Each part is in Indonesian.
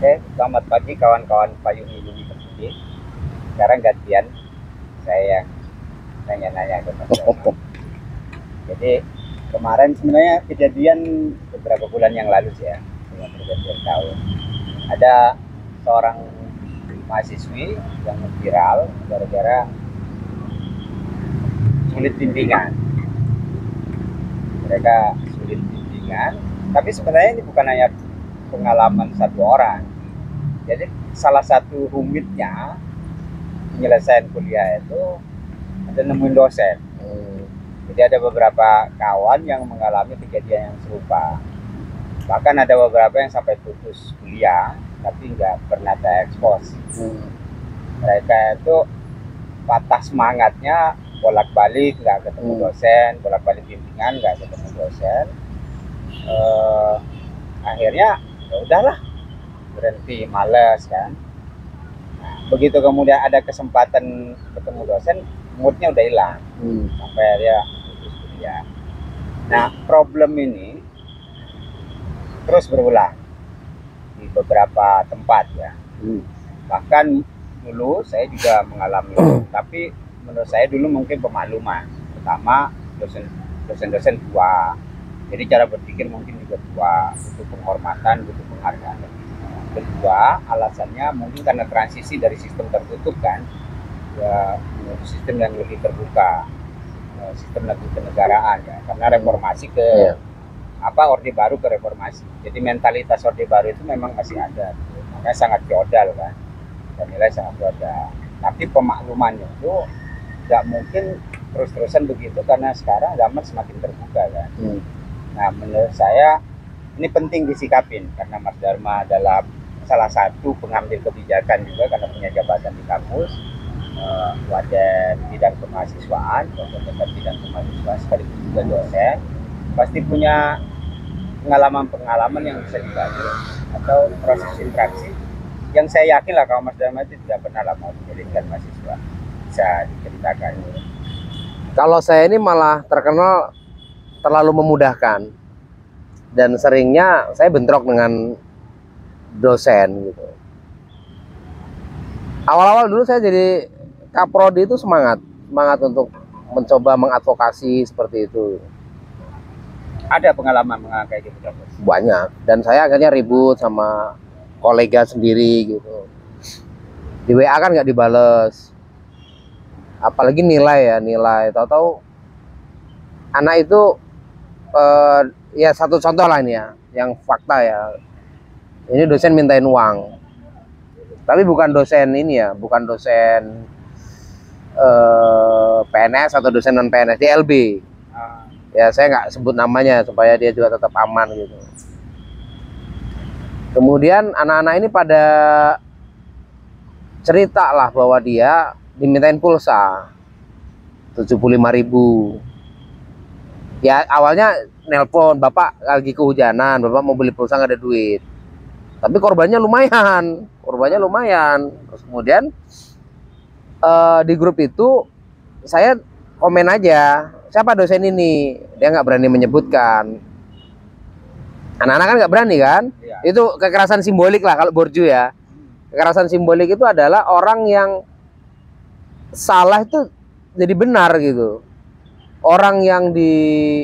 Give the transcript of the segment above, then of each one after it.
Oke, selamat pagi kawan-kawan Payung University. Sekarang gantian saya yang nanya-nanya ke Mas Dharma. Jadi kemarin sebenarnya kejadian beberapa bulan yang lalu sih ya, dengan pergantian tahun. Ada seorang mahasiswi yang viral gara-gara sulit bimbingan. Mereka sulit bimbingan, tapi sebenarnya ini bukan hanya pengalaman satu orang. Jadi salah satu rumitnya penyelesaian kuliah itu ada nemuin dosen. Jadi ada beberapa kawan yang mengalami kejadian yang serupa. Bahkan ada beberapa yang sampai putus kuliah tapi nggak pernah terekspos. Mereka itu patah semangatnya, bolak-balik nggak ketemu dosen, bolak-balik bimbingan nggak ketemu dosen. Akhirnya ya udahlah, berhenti, males kan. Nah, begitu kemudian ada kesempatan ketemu dosen, moodnya udah hilang sampai dia putus kuliah. Nah, problem ini terus berulang di beberapa tempat ya. Bahkan dulu saya juga mengalami, tapi menurut saya dulu mungkin pemakluman. Pertama, dosen-dosen tua, jadi cara berpikir mungkin juga tua, butuh penghormatan, butuh penghargaan. Kedua, alasannya mungkin karena transisi dari sistem tertutup kan ya menuju sistem yang lebih terbuka, sistem lebih kenegaraan ya, karena reformasi ke orde baru ke reformasi. Jadi mentalitas orde baru itu memang masih ada, makanya sangat feodal kan, dan nilai sangat feodal. Tapi pemaklumannya itu nggak mungkin terus-terusan begitu karena sekarang zaman semakin terbuka kan. Nah, menurut saya ini penting disikapin karena Mas Dharma adalah salah satu pengambil kebijakan juga karena punya jabatan di kampus, wadah bidang kemahasiswaan, wadah bidang kemahasiswaan sekaligus juga dosen, pasti punya pengalaman-pengalaman yang bisa dibagi atau proses interaksi yang saya yakin lah kalau Mas Dharma itu tidak pernah lama menjadikan mahasiswa, bisa diceritakan. Kalau saya ini malah terkenal terlalu memudahkan dan seringnya saya bentrok dengan dosen gitu. Awal-awal dulu saya jadi kaprodi itu semangat untuk mencoba mengadvokasi seperti itu. Ada pengalaman kayak gitu banyak, dan saya akhirnya ribut sama kolega sendiri gitu. Di WA kan nggak dibales, apalagi nilai, tahu-tahu anak itu ya satu contoh lah ini ya, yang fakta ya. Ini dosen mintain uang, tapi bukan dosen ini ya, bukan dosen PNS atau dosen non PNS, DLB. Ya saya nggak sebut namanya supaya dia juga tetap aman gitu. Kemudian anak-anak ini pada cerita lah bahwa dia dimintain pulsa 75.000. Ya awalnya nelpon, bapak lagi kehujanan, bapak mau beli pulsa nggak ada duit. Tapi korbannya lumayan. Terus kemudian di grup itu saya komen aja, siapa dosen ini? Dia nggak berani menyebutkan. Anak-anak kan nggak berani kan? Ya. Itu kekerasan simbolik lah kalau Borju ya. Kekerasan simbolik itu adalah orang yang salah itu jadi benar gitu. Orang yang ditindas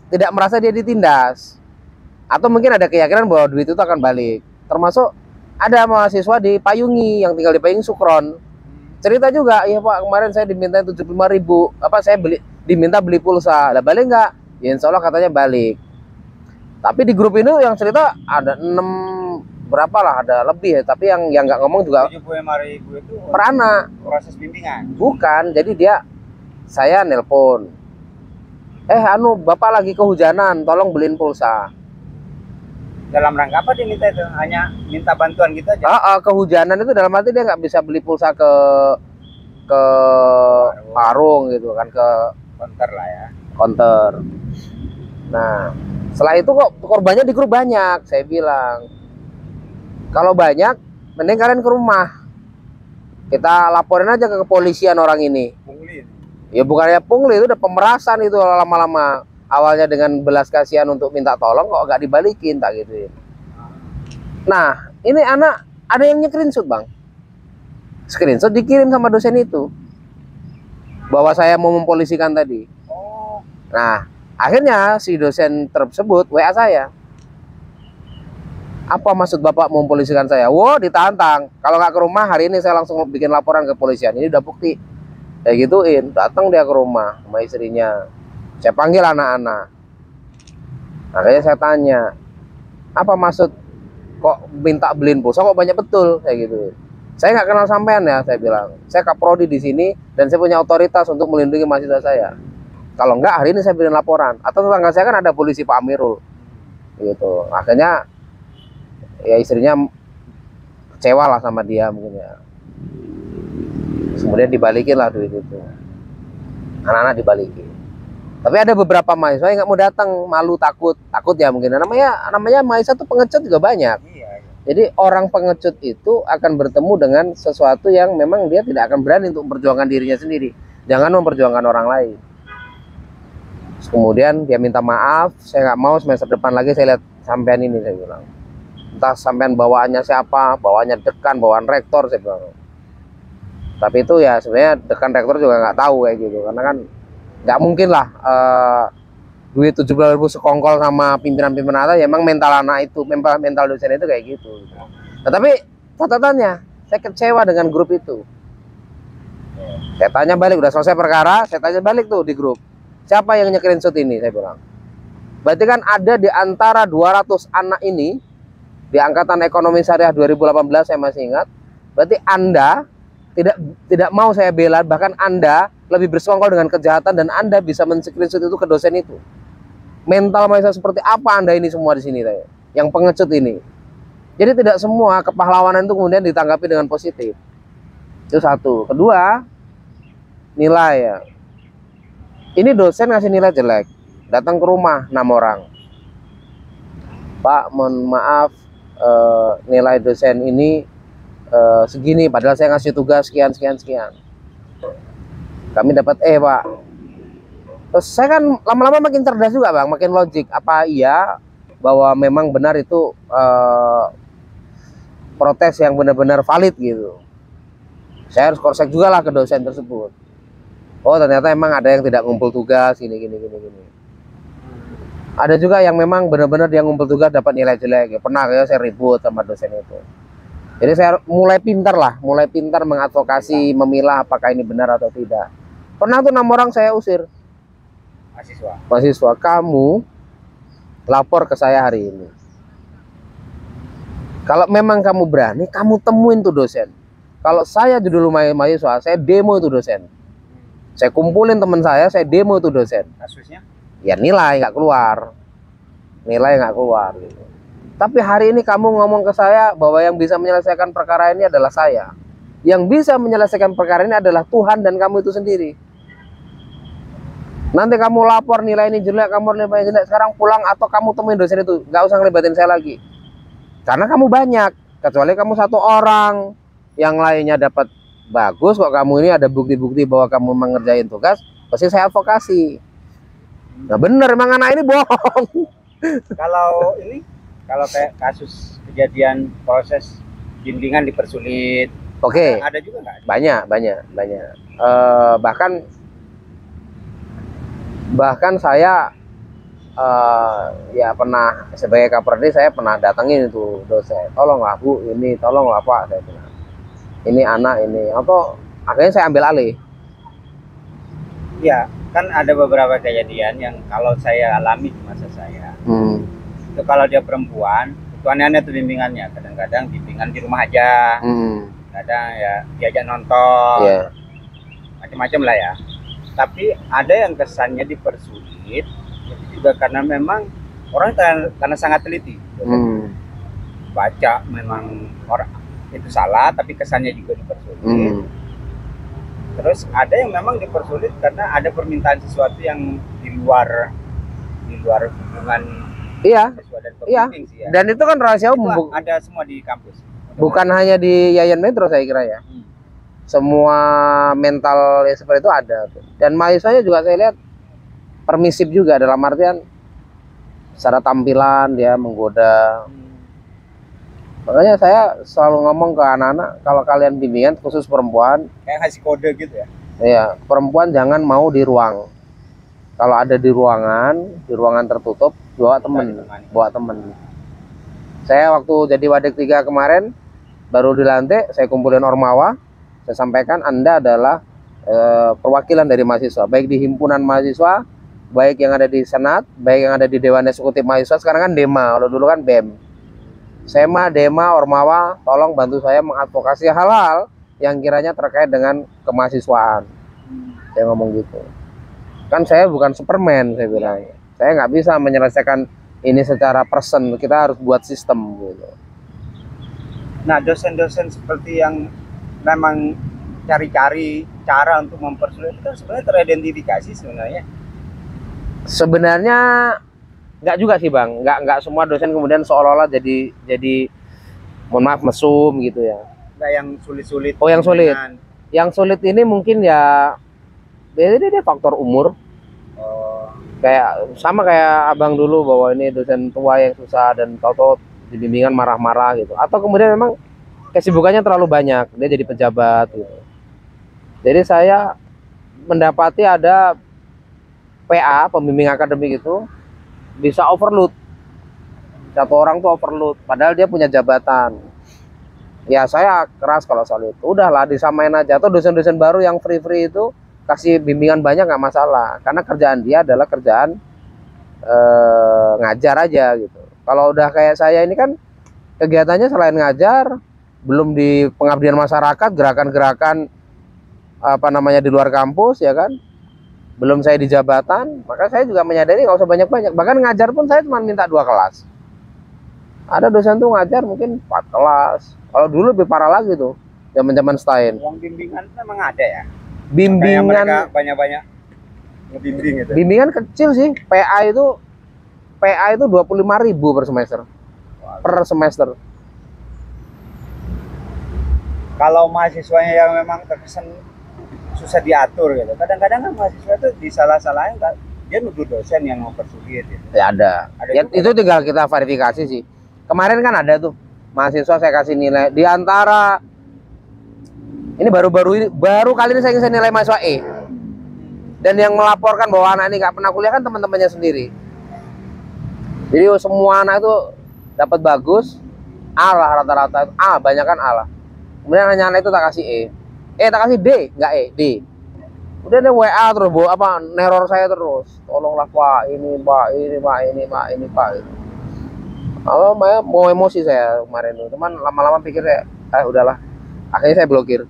tidak merasa dia ditindas. Atau mungkin ada keyakinan bahwa duit itu akan balik. Termasuk ada mahasiswa di Payungi yang tinggal di Payungi, Sukron. Cerita juga, ya Pak kemarin saya diminta 75.000, saya diminta beli pulsa. Lah balik nggak? Ya insya Allah katanya balik. Tapi di grup ini yang cerita ada 6 berapa lah, ada lebih ya. Tapi yang nggak ngomong juga 75.000 itu per anak. Proses bimbingan? Bukan, jadi saya nelpon. Bapak lagi kehujanan, tolong beliin pulsa. Dalam rangka apa dia minta itu? Hanya minta bantuan gitu aja? Kehujanan itu dalam arti dia nggak bisa beli pulsa ke warung gitu kan, ke konter lah ya. Konter. Nah, setelah itu kok korbannya di grup banyak. Saya bilang, kalau banyak, mending kalian ke rumah. Kita laporin aja ke kepolisian orang ini. Pungli? Ya bukannya pungli, itu udah pemerasan itu lama-lama. Awalnya dengan belas kasihan untuk minta tolong, kok nggak dibalikin, tak gituin. Nah, ini anak ada yang screenshot bang, screenshot dikirim sama dosen itu bahwa saya mau mempolisikan tadi. Oh, Nah, akhirnya si dosen tersebut WA saya, apa maksud bapak mempolisikan saya? Wow, ditantang, kalau nggak ke rumah hari ini saya langsung bikin laporan ke polisian. Ini udah bukti, kayak gituin. Datang dia ke rumah sama istrinya, saya panggil anak-anak. Makanya saya tanya, apa maksud kok minta beliin pulsa kok banyak betul kayak gitu. Saya nggak kenal sampean ya, saya bilang. Saya kaprodi di sini dan saya punya otoritas untuk melindungi mahasiswa saya. Kalau enggak hari ini saya bikin laporan. Atau tetangga saya kan ada polisi Pak Amirul, gitu. Akhirnya ya istrinya kecewa lah sama dia mungkin ya. Kemudian dibalikin lah duit itu. Anak-anak dibalikin. Tapi ada beberapa mahasiswa yang nggak mau datang, malu, takut ya mungkin. Namanya mahasiswa tuh pengecut juga banyak. iya. Jadi orang pengecut itu akan bertemu dengan sesuatu yang memang dia tidak akan berani untuk memperjuangkan dirinya sendiri. Jangan memperjuangkan orang lain. Terus kemudian dia minta maaf, saya nggak mau semester depan lagi saya lihat sampean ini, saya bilang. Entah sampean bawaannya siapa, bawaannya dekan, bawaan rektor, saya bilang. Tapi itu ya sebenarnya dekan rektor juga nggak tahu kayak gitu, karena kan nggak mungkin lah duit 17.000 sekongkol sama pimpinan-pimpinan atas, ya emang mental anak itu, mental dosen itu kayak gitu. Nah, tapi catatannya, saya kecewa dengan grup itu. Saya tanya balik, udah selesai perkara, saya tanya balik tuh di grup, siapa yang nge-screenshot ini, saya bilang. Berarti kan ada di antara 200 anak ini, di Angkatan Ekonomi Syariah 2018, saya masih ingat, berarti Anda tidak mau saya bela, bahkan Anda lebih bersekongkol dengan kejahatan dan Anda bisa men-screenshot itu ke dosen itu. Mental mahasiswa seperti apa Anda ini semua di sini, yang pengecut ini. Jadi tidak semua kepahlawanan itu kemudian ditanggapi dengan positif. Itu satu. Kedua, nilai ya. Ini dosen ngasih nilai jelek, datang ke rumah 6 orang. Pak, mohon maaf, nilai dosen ini segini, padahal saya ngasih tugas sekian. Kami dapat Pak. Terus saya kan lama-lama makin cerdas juga bang, makin logik. Apa iya bahwa memang benar itu protes yang benar-benar valid gitu. Saya harus cross-check juga lah ke dosen tersebut. Oh ternyata emang ada yang tidak ngumpul tugas, gini. Ada juga yang memang benar-benar dia ngumpul tugas dapat nilai jelek. Ya, pernah ya saya ribut sama dosen itu. Jadi saya mulai pintar mengadvokasi, memilah apakah ini benar atau tidak. Pernah tuh 6 orang saya usir. Mahasiswa, kamu lapor ke saya hari ini. Kalau memang kamu berani, kamu temuin tuh dosen. Kalau saya dulu mahasiswa, saya demo itu dosen. Saya kumpulin teman saya demo itu dosen. Kasusnya? Ya nilai nggak keluar. Gitu. Tapi hari ini kamu ngomong ke saya bahwa yang bisa menyelesaikan perkara ini adalah saya. Yang bisa menyelesaikan perkara ini adalah Tuhan dan kamu itu sendiri. Nanti kamu lapor nilai ini jelek, kamu nilai ini jelek, sekarang pulang atau kamu temuin dosen itu, nggak usah ngelibatin saya lagi. Karena kamu banyak, kecuali kamu 1 orang, yang lainnya dapat bagus, kok kamu ini ada bukti-bukti bahwa kamu mengerjain tugas, pasti saya advokasi. Nah bener, emang anak ini bohong. Kalau kayak kasus kejadian proses bimbingan dipersulit, Oke. Ada juga nggak? Banyak. Bahkan saya ya pernah sebagai kaprodi, saya pernah datangin itu dosen, tolonglah Bu, ini tolonglah Pak, saya bilang. Ini anak ini, atau akhirnya saya ambil alih. Ya, kan ada beberapa kejadian yang kalau saya alami di masa saya. Itu kalau dia perempuan, itu aneh-aneh tuh bimbingannya. Kadang-kadang bimbingan di rumah aja, kadang ya diajak nonton, macam-macam lah ya. Tapi ada yang kesannya dipersulit, itu juga karena memang orang karena sangat teliti. Baca memang orang itu salah, tapi kesannya juga dipersulit. Terus ada yang memang dipersulit karena ada permintaan sesuatu yang di luar hubungan. Iya. Ya. Dan itu kan rahasia umum. Ada semua di kampus. Bukan hanya di Yayan Metro saya kira ya. Semua mental ya seperti itu ada. Dan mahasiswanya juga saya lihat permisif juga, dalam artian secara tampilan dia menggoda. Makanya saya selalu ngomong ke anak-anak, kalau kalian bimbingan khusus perempuan, Kayak ngasih kode gitu ya. ya perempuan jangan mau di ruang. Kalau ada di ruangan tertutup, bawa temen, bawa temen. Saya waktu jadi Wadik 3 kemarin, baru dilantik, saya kumpulin Ormawa, saya sampaikan Anda adalah perwakilan dari mahasiswa, baik di himpunan mahasiswa, baik yang ada di Senat, baik yang ada di Dewan Eksekutif Mahasiswa, sekarang kan DEMA, kalau dulu kan BEM. SEMA, DEMA, Ormawa, tolong bantu saya mengadvokasi hal-hal yang kiranya terkait dengan kemahasiswaan. Saya ngomong gitu. Kan saya bukan Superman, saya bilang. Saya nggak bisa menyelesaikan ini secara person, kita harus buat sistem gitu. Nah, dosen-dosen seperti yang memang cari-cari cara untuk mempersulit itu sebenarnya teridentifikasi sebenarnya. Sebenarnya nggak juga sih Bang, nggak semua dosen kemudian seolah-olah jadi mohon maaf mesum gitu ya. Nggak yang sulit-sulit. Oh, yang sulit. Yang sulit ini mungkin ya dia faktor umur. Kayak sama kayak abang dulu, bahwa ini dosen tua yang susah dan tahu-tahu di bimbingan marah-marah gitu. Atau kemudian memang kesibukannya terlalu banyak, dia jadi pejabat gitu. Jadi saya mendapati ada PA, pembimbing akademik itu bisa overload. Satu orang tuh overload, padahal dia punya jabatan. Ya saya keras kalau soal itu. Udahlah disamain aja. Atau dosen-dosen baru yang free-free itu kasih bimbingan banyak nggak masalah, karena kerjaan dia adalah kerjaan ngajar aja gitu. Kalau udah kayak saya ini kan kegiatannya selain ngajar, belum di pengabdian masyarakat, gerakan-gerakan apa namanya di luar kampus ya kan, belum saya di jabatan, maka saya juga menyadari nggak usah banyak-banyak. Bahkan ngajar pun saya cuma minta 2 kelas. Ada dosen tuh ngajar mungkin 4 kelas. Kalau dulu lebih parah lagi tuh, zaman-zaman Stein. Uang bimbingan memang ada ya. Bimbingan mereka banyak-banyak ngebimbing gitu. Bimbingan kecil sih. PA itu 25.000 per semester. Per semester. Kalau mahasiswanya yang memang terkesan susah diatur gitu. Kadang-kadang kan mahasiswa itu disalah-salahin, dia nuduh dosen yang mempersulit gitu. Ya ada ya, itu tinggal kita verifikasi sih. Kemarin kan ada tuh mahasiswa saya kasih nilai di antara ini baru kali ini saya ngasih nilai mahasiswa E. Dan yang melaporkan bahwa anak ini nggak pernah kuliah kan teman-temannya sendiri. Jadi semua anak itu dapat bagus, A lah rata-rata, A banyak kan A lah. Kemudian hanya anak itu tak kasih E. Tak kasih D, nggak E, D. Udah ada WA terus, neror saya terus. Tolonglah Pak, ini Pak, ini Pak, ini Pak, ini Pak. Mau emosi saya kemarin tuh. Cuman lama-lama pikir saya, udahlah. Akhirnya saya blokir.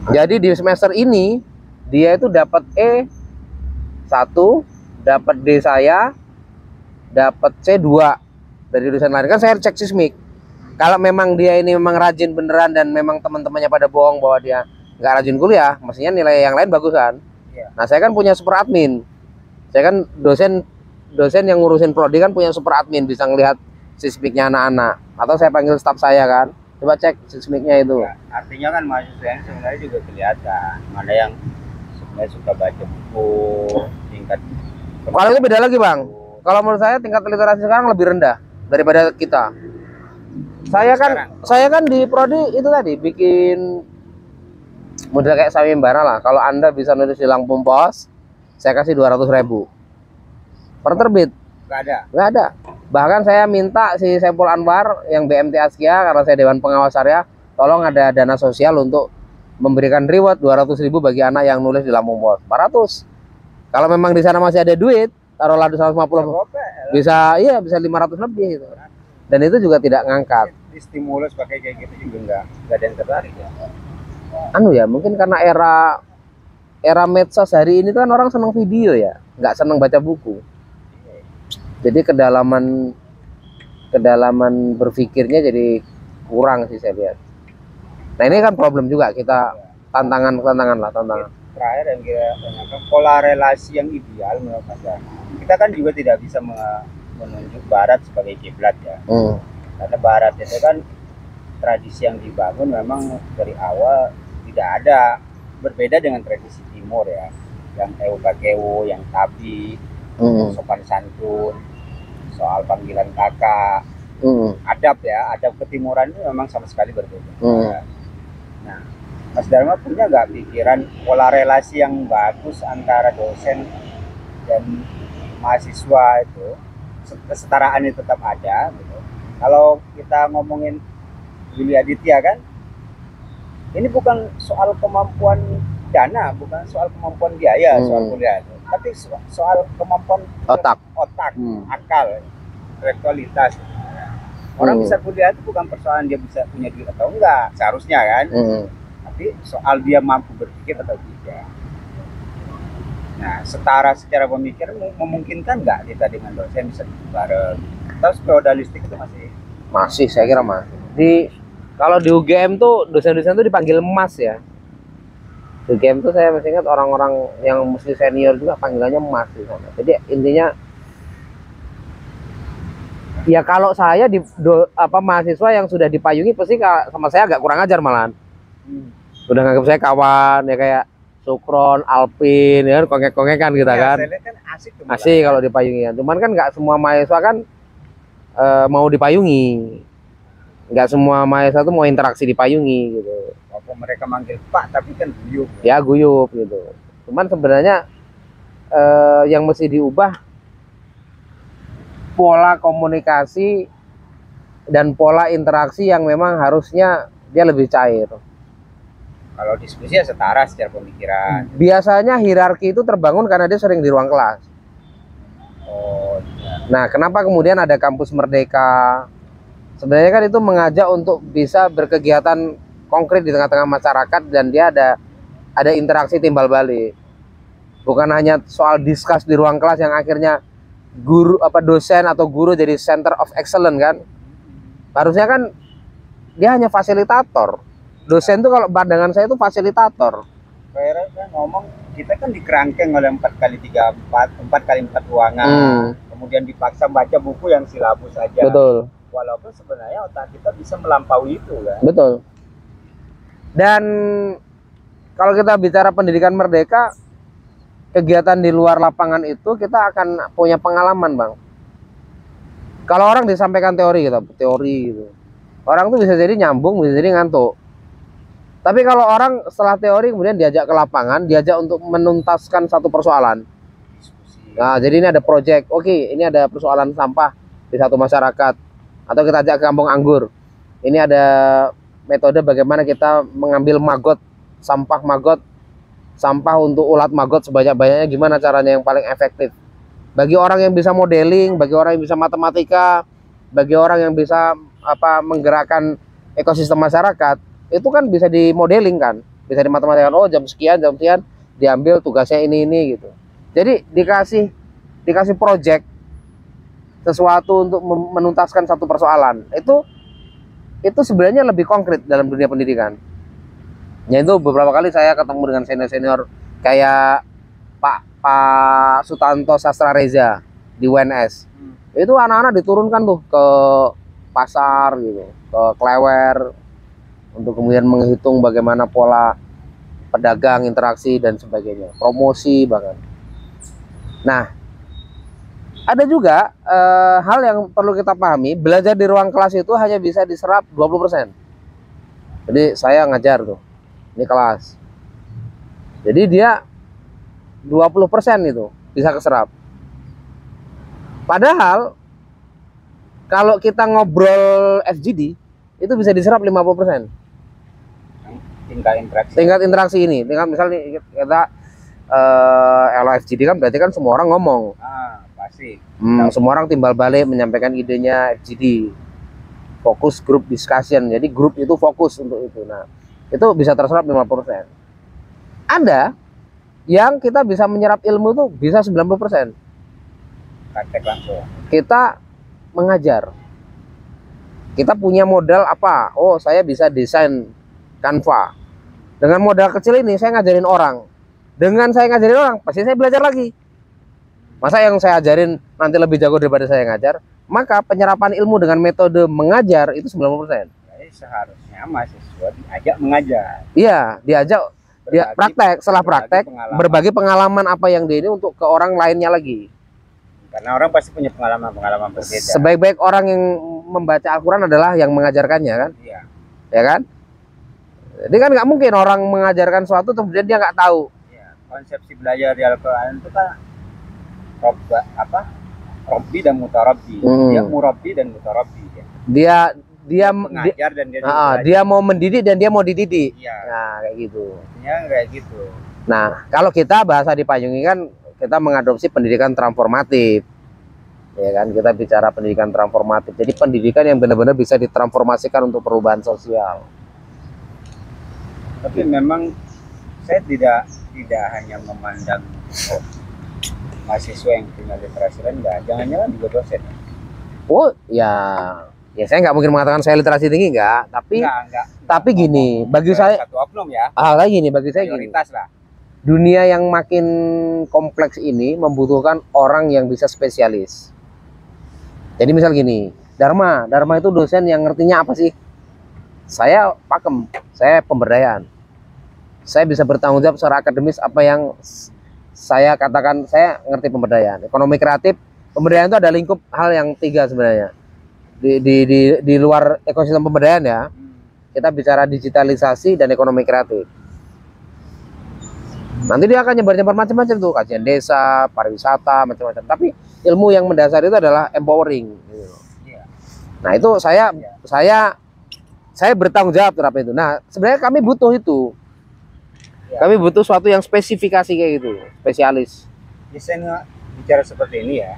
Jadi di semester ini dia itu dapat E 1, dapat D saya, dapat C 2 dari dosen lain. Kan saya cek sismik. Kalau memang dia ini memang rajin beneran dan memang teman-temannya pada bohong bahwa dia nggak rajin kuliah, mestinya nilai yang lain bagus kan. Nah saya kan punya super admin. Saya kan dosen yang ngurusin prodi kan punya super admin, bisa ngelihat sismiknya anak-anak. Atau saya panggil staf saya kan, coba cek sismiknya itu. Ya, artinya kan mahasiswa yang sebenarnya juga kelihatan mana yang sebenarnya suka baca buku, tingkat. Kalau itu beda lagi Bang. Kalau menurut saya tingkat literasi sekarang lebih rendah daripada kita. Saya kan di prodi itu tadi bikin model kayak sayembara lah. Kalau Anda bisa nulis di Lampung Pos, saya kasih 200.000 per terbit. Nggak ada. Bahkan saya minta si Saiful Anwar yang BMT Askia, karena saya Dewan Pengawas Syariah, tolong ada dana sosial untuk memberikan reward 200.000 bagi anak yang nulis di Lampung Pos. 400. Kalau memang di sana masih ada duit, taruhlah di 150, bisa 500 lebih gitu. Dan itu juga tidak ngangkat. Di stimulus pakai kayak gitu juga nggak ada yang tertarik Ya. ya. Mungkin karena era medsos hari ini kan orang senang video ya, nggak senang baca buku. Jadi kedalaman berpikirnya jadi kurang sih saya lihat. Nah ini kan problem juga kita, tantangan. Terakhir yang kita tanyakan, pola relasi yang ideal menurut Anda. Kita kan juga tidak bisa menunjuk Barat sebagai kiblat ya. Karena Barat itu kan tradisi yang dibangun memang dari awal tidak ada, berbeda dengan tradisi Timur ya, yang ewo bakewo, yang tabi, sopan santun, soal panggilan kakak, Adab ya, adab ketimuran itu memang sama sekali berbeda. Nah, Mas Dharma punya nggak pikiran pola relasi yang bagus antara dosen dan mahasiswa itu, kesetaraan itu tetap ada gitu. Kalau kita ngomongin Willy Aditya kan, ini bukan soal kemampuan dana, bukan soal kemampuan biaya, soal kuliah, tapi soal kemampuan otak, akal, intelektualitas. Orang bisa kuliah itu bukan persoalan dia bisa punya duit atau enggak, seharusnya kan, tapi soal dia mampu berpikir atau tidak. Nah, setara secara pemikiran memungkinkan nggak kita dengan dosen bisa bareng? Terus feodalistik itu masih saya kira masih. Kalau di UGM tuh dosen-dosen tuh dipanggil Mas ya. Di UGM tuh saya masih ingat orang-orang yang mesti senior juga panggilannya Mas di sana. Jadi intinya ya kalau saya mahasiswa yang sudah dipayungi pasti sama saya agak kurang ajar malahan. Udah nganggap saya kawan ya, kayak Sukron, Alpin ya, kongek-kongekan kita kan. Kan asik kalau dipayungi. Cuman kan nggak semua mahasiswa kan mau dipayungi. Nggak semua mahasiswa tuh mau interaksi dipayungi gitu. Walaupun mereka manggil Pak tapi kan guyup. Ya guyup gitu. Cuman sebenarnya yang mesti diubah pola komunikasi dan pola interaksi yang memang harusnya dia lebih cair. Kalau diskusi ya setara secara pemikiran. Biasanya hierarki itu terbangun karena dia sering di ruang kelas. Nah, kenapa kemudian ada kampus Merdeka? Sebenarnya kan itu mengajak untuk bisa berkegiatan konkret di tengah-tengah masyarakat dan dia ada interaksi timbal balik. Bukan hanya soal diskus di ruang kelas yang akhirnya dosen atau guru jadi center of excellence kan. Harusnya kan dia hanya fasilitator. Dosen tuh kalau pandangan saya itu fasilitator. Saya kan ngomong kita kan dikerangkeng oleh 4x4 ruangan. Kemudian dipaksa baca buku yang silabus saja. Betul. Walaupun sebenarnya otak kita bisa melampaui itu kan. Betul. Dan kalau kita bicara pendidikan merdeka, kegiatan di luar lapangan itu kita akan punya pengalaman, Bang. Kalau orang disampaikan teori gitu. Orang tuh bisa jadi nyambung, bisa jadi ngantuk. Tapi kalau orang setelah teori kemudian diajak ke lapangan, diajak untuk menuntaskan satu persoalan. Nah, jadi ini ada project. Oke, ini ada persoalan sampah di satu masyarakat. Atau kita ajak ke kampung anggur. Ini ada metode bagaimana kita mengambil sampah untuk ulat maggot sebanyak-banyaknya, gimana caranya yang paling efektif. Bagi orang yang bisa modeling, bagi orang yang bisa matematika, bagi orang yang bisa menggerakkan ekosistem masyarakat, itu kan bisa dimodeling kan, bisa dimatematikkan. Oh, jam sekian diambil tugasnya ini gitu. Jadi dikasih project sesuatu untuk menuntaskan satu persoalan. Itu sebenarnya lebih konkret dalam dunia pendidikan. Ya, itu beberapa kali saya ketemu dengan senior kayak Pak Sutanto Sastra Reza di UNS. Itu anak-anak diturunkan tuh ke pasar gitu, ke Klewer untuk kemudian menghitung bagaimana pola pedagang, interaksi dan sebagainya, promosi bahkan. Nah, ada juga hal yang perlu kita pahami, belajar di ruang kelas itu hanya bisa diserap 20%. Jadi saya ngajar tuh, ini kelas. Jadi dia 20% itu bisa keserap. Padahal kalau kita ngobrol FGD itu bisa diserap 50%. Tingkat interaksi ini, misalnya kita LFGD kan berarti kan semua orang ngomong. Pasti. Semua orang timbal balik menyampaikan idenya FGD. Fokus group discussion. Jadi grup itu fokus untuk itu. Nah, itu bisa terserap 50%. Ada yang kita bisa menyerap ilmu tuh bisa 90%. Praktek langsung. Kita mengajar. Kita punya modal apa? Oh, saya bisa desain Canva. Dengan modal kecil ini saya ngajarin orang. Dengan saya ngajarin orang, pasti saya belajar lagi. Masa yang saya ajarin nanti lebih jago daripada saya ngajar? Maka penyerapan ilmu dengan metode mengajar itu 90%. Jadi seharusnya mahasiswa diajak mengajar. Iya, dia praktek, setelah praktek berbagi pengalaman apa yang dia ini untuk ke orang lainnya lagi. Karena orang pasti punya pengalaman-pengalaman berbeda. Sebaik-baik orang yang membaca Al-Quran adalah yang mengajarkannya kan, Iya. ya kan? Jadi kan nggak mungkin orang mengajarkan sesuatu kemudian dia nggak tahu. Iya. Konsepsi belajar di Al-Quran itu kan Robbi dan mutarabbi. Dia murabbi dan mutarabbi. Dia mengajar dan dia dia mau mendidik dan dia mau dididik. Iya. Nah, kayak gitu. Ya kayak gitu. Nah, kalau kita bahasa di Payungi kan kita mengadopsi pendidikan transformatif. Ya kan, kita bicara pendidikan transformatif. Jadi pendidikan yang benar-benar bisa ditransformasikan untuk perubahan sosial. Tapi memang saya tidak hanya memandang mahasiswa yang punya literasi rendah, jangan-jangan juga dosen. Oh, ya saya nggak mungkin mengatakan saya literasi tinggi enggak, tapi tapi gini, bagi saya satu oknum ya. Lagi gini, bagi saya gini. Lah. Dunia yang makin kompleks ini membutuhkan orang yang bisa spesialis. Jadi misal gini, Dharma itu dosen yang ngertinya apa sih? Saya pakem, saya pemberdayaan. Saya bisa bertanggung jawab secara akademis apa yang saya katakan, saya ngerti pemberdayaan. Ekonomi kreatif, pemberdayaan itu ada lingkup hal yang 3 sebenarnya. Di luar ekosistem pemberdayaan ya, kita bicara digitalisasi dan ekonomi kreatif. Nanti dia akan nyebar macam-macam tuh, kajian desa, pariwisata, macam-macam. Tapi ilmu yang mendasar itu adalah empowering. Nah itu saya bertanggung jawab terhadap itu. Nah sebenarnya kami butuh itu. Kami butuh suatu yang spesifikasi kayak gitu, spesialis. Saya bicara seperti ini ya,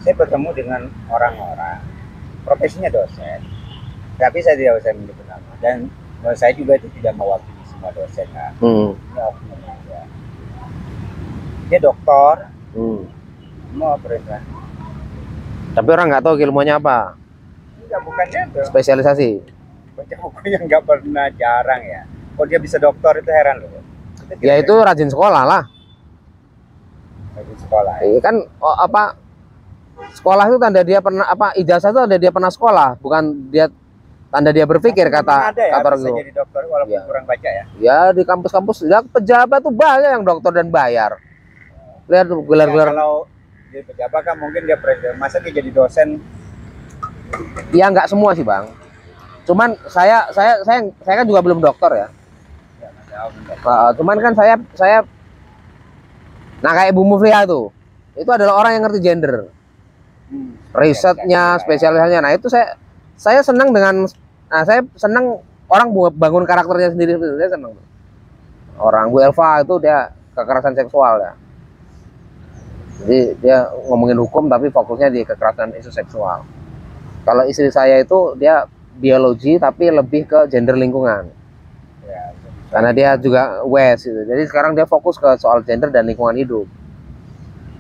saya bertemu dengan orang-orang profesinya dosen, tapi saya tidak usah menyebut nama, dan saya juga itu tidak mewakili semua dosen kan. Dia doktor, mau perintah. Tapi orang nggak tahu ilmunya apa. Enggak, bukannya itu. Spesialisasi. Baca bukunya nggak pernah, jarang ya. Kok dia bisa doktor itu heran loh. Ya itu rajin sekolah lah. Rajin sekolah. Iya kan sekolah itu tanda dia pernah ijazah itu tanda dia pernah sekolah, bukan dia tanda dia berpikir. Kata orang bisa jadi dokter walaupun kurang baca ya. Ya di kampus-kampus ya, pejabat tuh banyak yang dokter dan bayar. Lihat gelar-gelar. Kalau di pejabat kan mungkin dia presiden, masa dia jadi dosen? Ya nggak semua sih Bang. Cuman saya kan juga belum dokter ya. Cuman kan saya nah kayak Bu Mufliha itu adalah orang yang ngerti gender, risetnya, spesialisasinya. Nah itu saya senang saya senang orang bangun karakternya sendiri. Saya senang. Orang Bu Elva itu dia kekerasan seksual ya. Jadi dia ngomongin hukum tapi fokusnya di kekerasan isu seksual. Kalau istri saya itu dia biologi tapi lebih ke gender lingkungan. Karena dia juga WES gitu. Jadi sekarang dia fokus ke soal gender dan lingkungan hidup.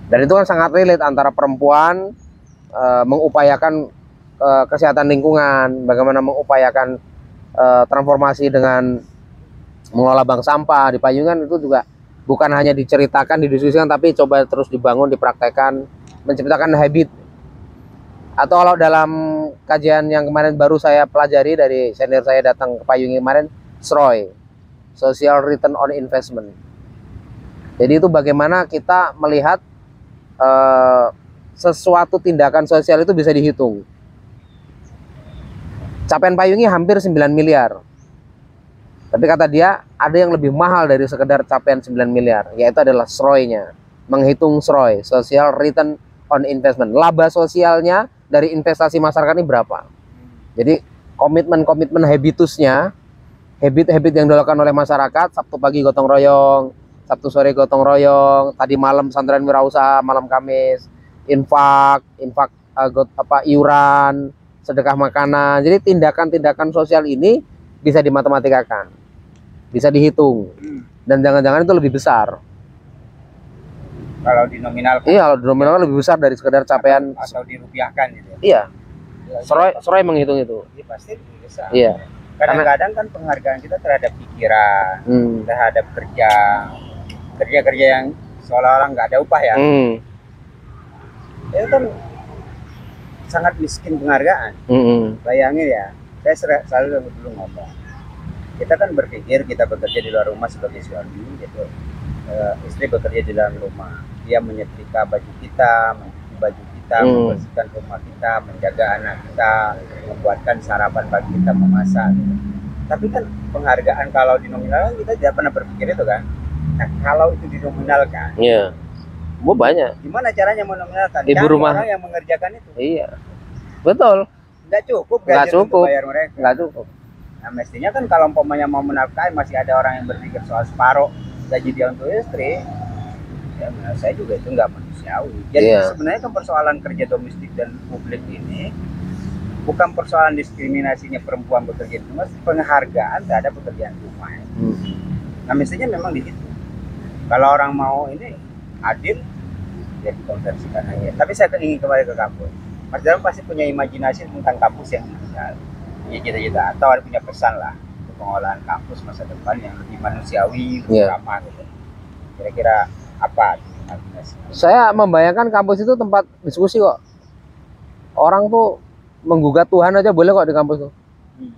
Dan itu kan sangat relate antara perempuan mengupayakan kesehatan lingkungan, bagaimana mengupayakan transformasi dengan mengelola bank sampah di Payungan. Itu juga bukan hanya diceritakan, didiskusikan, tapi coba terus dibangun, dipraktekkan, menciptakan habit. Atau kalau dalam kajian yang kemarin baru saya pelajari dari senior saya datang ke Payungan kemarin, SROI, Social Return on Investment. Jadi itu bagaimana kita melihat sesuatu tindakan sosial itu bisa dihitung. Capaian Payungi hampir 9 miliar. Tapi kata dia ada yang lebih mahal dari sekedar capaian 9 miliar, yaitu adalah SROI-nya. Menghitung SROI, Social Return on Investment. Laba sosialnya dari investasi masyarakat ini berapa? Jadi komitmen habitusnya, habit yang dilakukan oleh masyarakat, Sabtu pagi gotong royong, Sabtu sore gotong royong, tadi malam pesantren wirausaha, malam Kamis infak iuran, sedekah makanan. Jadi tindakan-tindakan sosial ini bisa dimatematikkan, bisa dihitung, dan jangan-jangan itu lebih besar. Kalau di nominal. Iya, kalau di nominal lebih besar dari sekedar capaian atau dirupiahkan gitu. Iya. Seroy menghitung itu. Iya pasti lebih besar. Iya. Kadang-kadang kan penghargaan kita terhadap pikiran, terhadap kerja yang seolah-olah nggak ada upah ya. Itu kan sangat miskin penghargaan. Bayangin ya, saya selalu dulu ngomong, kita kan berpikir kita bekerja di luar rumah sebagai suami gitu, istri bekerja di dalam rumah, dia menyetrika baju kita, mencuci baju kita, membersihkan rumah kita, menjaga anak kita, membuatkan sarapan bagi kita, memasak. Tapi kan penghargaan kalau dinominalkan kita tidak pernah berpikir itu kan. Nah, kalau itu dinominalkan, Iya. Mau banyak. gimana caranya menominalkan? Ibu Cari rumah. orang yang mengerjakan itu. Iya. Betul. Nggak cukup Nggak gaji untuk cukup. bayar mereka. Nggak cukup. Nah, mestinya kan kalau umpamanya mau menafkahi, masih ada orang yang berpikir soal separuh gaji dia untuk istri. Ya, menurut saya juga itu nggak manusiawi. Jadi Iya. sebenarnya kan persoalan kerja domestik dan publik ini bukan persoalan diskriminasinya perempuan bekerja di rumah, penghargaan terhadap pekerjaan rumah. Nah, mestinya memang di situ. Kalau orang mau ini adil, ya dikonversikan aja. Tapi saya ingin kembali ke kampus. Mas Dalam pasti punya imajinasi tentang kampus yang ideal. Ya cita-cita atau ada punya pesan lah untuk pengolahan kampus masa depan yang lebih manusiawi, lebih Iya. ramah gitu. Kira-kira apa imajinasi? Saya membayangkan kampus itu tempat diskusi kok. Orang tuh menggugat Tuhan aja boleh kok di kampus tuh.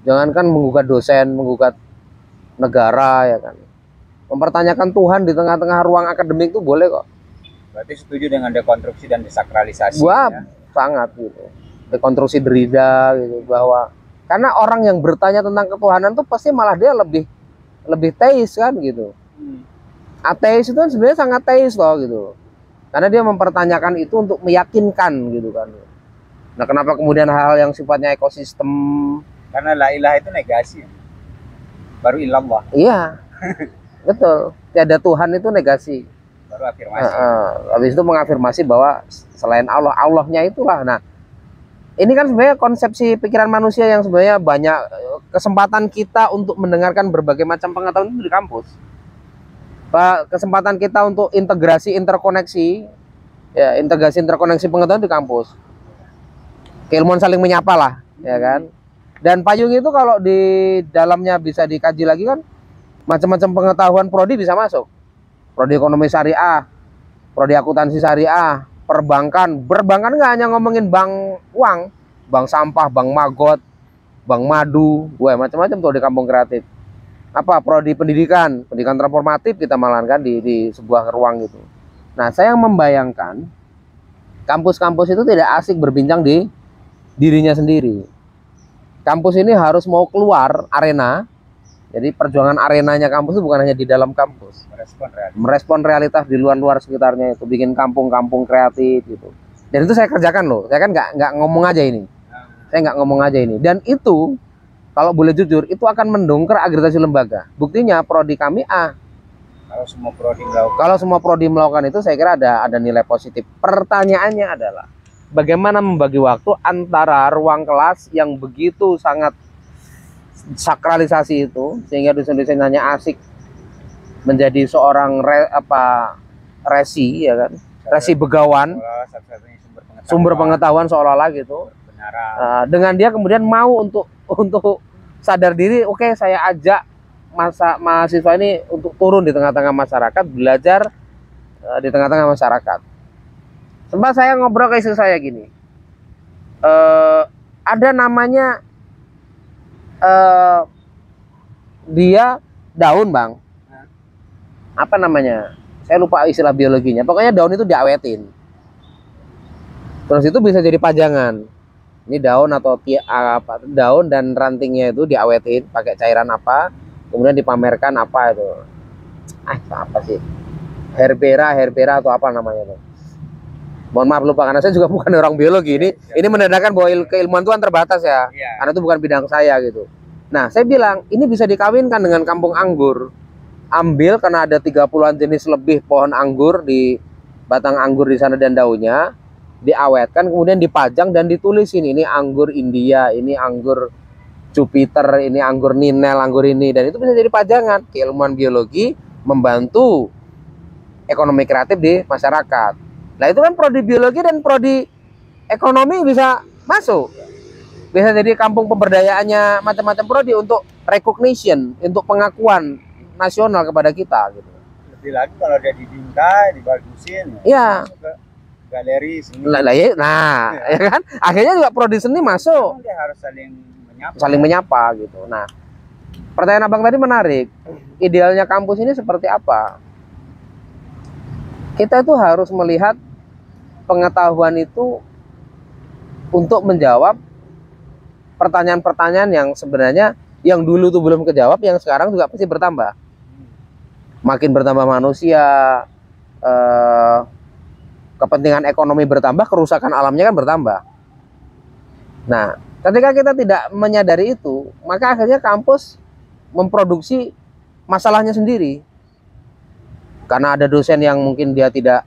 Jangankan menggugat dosen, menggugat negara ya kan. Mempertanyakan Tuhan di tengah-tengah ruang akademik tuh boleh kok. Berarti setuju dengan dekonstruksi dan desakralisasi. Wah, Ya? sangat gitu. Dekonstruksi Derrida gitu bahwa karena orang yang bertanya tentang ketuhanan tuh pasti malah dia lebih teis kan gitu. Ateis itu kan sebenarnya sangat teis loh gitu. Karena dia mempertanyakan itu untuk meyakinkan gitu kan. Nah, kenapa kemudian hal-hal yang sifatnya ekosistem? Karena la ilaha itu negasi. Baru ilallah, Iya. Betul. Tiada Tuhan itu negasi. baru afirmasi. Habis itu mengafirmasi bahwa selain Allah, Allahnya itulah. Nah, ini kan sebenarnya konsepsi pikiran manusia yang sebenarnya banyak kesempatan kita untuk mendengarkan berbagai macam pengetahuan itu di kampus. Kesempatan kita untuk integrasi interkoneksi, ya integrasi interkoneksi pengetahuan di kampus. Keilmuan saling menyapa lah, ya kan. Dan payung itu kalau di dalamnya bisa dikaji lagi kan, macam-macam pengetahuan prodi bisa masuk. Prodi ekonomi syariah, prodi akuntansi syariah, perbankan nggak hanya ngomongin bank uang, bank sampah, bank maggot, bank madu, macam-macam tuh di kampung kreatif. Apa prodi pendidikan transformatif kita malankan di sebuah ruang gitu. Nah, saya membayangkan kampus-kampus itu tidak asik berbincang di dirinya sendiri. Kampus ini harus mau keluar arena. Jadi perjuangan arenanya kampus itu bukan hanya di dalam kampus. Merespon realitas di luar sekitarnya itu, bikin kampung-kampung kreatif gitu. Dan itu saya kerjakan loh. Saya kan nggak ngomong aja ini. Saya nggak ngomong aja ini. Dan itu kalau boleh jujur itu akan mendongkrak akreditasi lembaga. Buktinya prodi kami A. Kalau semua prodi melakukan itu, saya kira ada nilai positif. Pertanyaannya adalah bagaimana membagi waktu antara ruang kelas yang begitu sangat sakralisasi itu sehingga dosen-dosen hanya asik menjadi seorang resi ya kan, resi begawan, sumber pengetahuan seolah-olah gitu. Dengan dia kemudian mau untuk sadar diri, oke, saya ajak mahasiswa ini untuk turun di tengah-tengah masyarakat, belajar di tengah-tengah masyarakat. Sempat saya ngobrol ke istri saya gini, ada namanya dia daun bang, apa namanya? Saya lupa istilah biologinya. Pokoknya daun itu diawetin. Terus itu bisa jadi pajangan. Ini daun atau daun dan rantingnya itu diawetin pakai cairan apa, kemudian dipamerkan apa itu? Apa sih? Herbera atau apa namanya itu? Mohon maaf lupa karena saya juga bukan orang biologi ini. Ini menandakan bahwa keilmuan itu kan terbatas ya. Karena itu bukan bidang saya gitu. Nah, saya bilang ini bisa dikawinkan dengan kampung anggur. Ambil karena ada 30-an jenis lebih pohon anggur di batang anggur di sana dan daunnya, diawetkan kemudian dipajang dan ditulisin ini anggur India, ini anggur Jupiter, ini anggur Ninel, anggur ini, dan itu bisa jadi pajangan. Keilmuan biologi membantu ekonomi kreatif di masyarakat. Nah itu kan prodi biologi dan prodi ekonomi bisa masuk. Bisa jadi kampung pemberdayaannya macam-macam prodi untuk recognition, untuk pengakuan nasional kepada kita gitu. Lebih lagi kalau dia dibingkai, dibagusin. Iya. Galeri seni. Ya kan? Akhirnya juga prodi seni masuk. Dia harus saling menyapa gitu. Nah, pertanyaan Abang tadi menarik. Idealnya kampus ini seperti apa? Kita itu harus melihat pengetahuan itu untuk menjawab pertanyaan-pertanyaan yang sebenarnya yang dulu tuh belum kejawab, yang sekarang juga pasti bertambah. Makin bertambah manusia, kepentingan ekonomi bertambah, kerusakan alamnya kan bertambah. Nah, ketika kita tidak menyadari itu, maka akhirnya kampus memproduksi masalahnya sendiri. Karena ada dosen yang mungkin dia tidak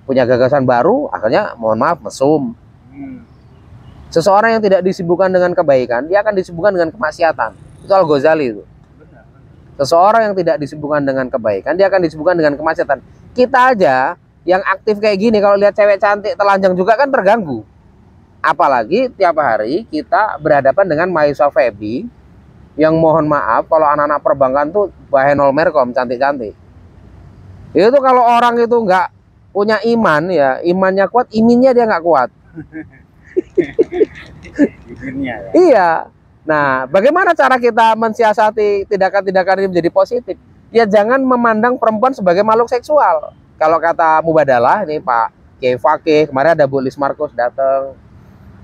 punya gagasan baru, akhirnya mohon maaf mesum. Seseorang yang tidak disibukkan dengan kebaikan, dia akan disibukkan dengan kemaksiatan. Itu Al-Ghazali itu. Seseorang yang tidak disibukkan dengan kebaikan, dia akan disibukkan dengan kemaksiatan. Kita aja yang aktif kayak gini, kalau lihat cewek cantik telanjang juga kan terganggu. Apalagi tiap hari kita berhadapan dengan mahasiswa Febi yang mohon maaf kalau anak-anak perbankan tuh bahenol merkom cantik-cantik. Itu kalau orang itu nggak punya iman ya, imannya kuat, iminnya dia nggak kuat. Ya. Iya. Nah, bagaimana cara kita mensiasati tindakan-tindakan ini menjadi positif? Ya jangan memandang perempuan sebagai makhluk seksual. Kalau kata Mubadalah, ini Pak Kiai Fakih, kemarin ada Bu Lis Markus datang.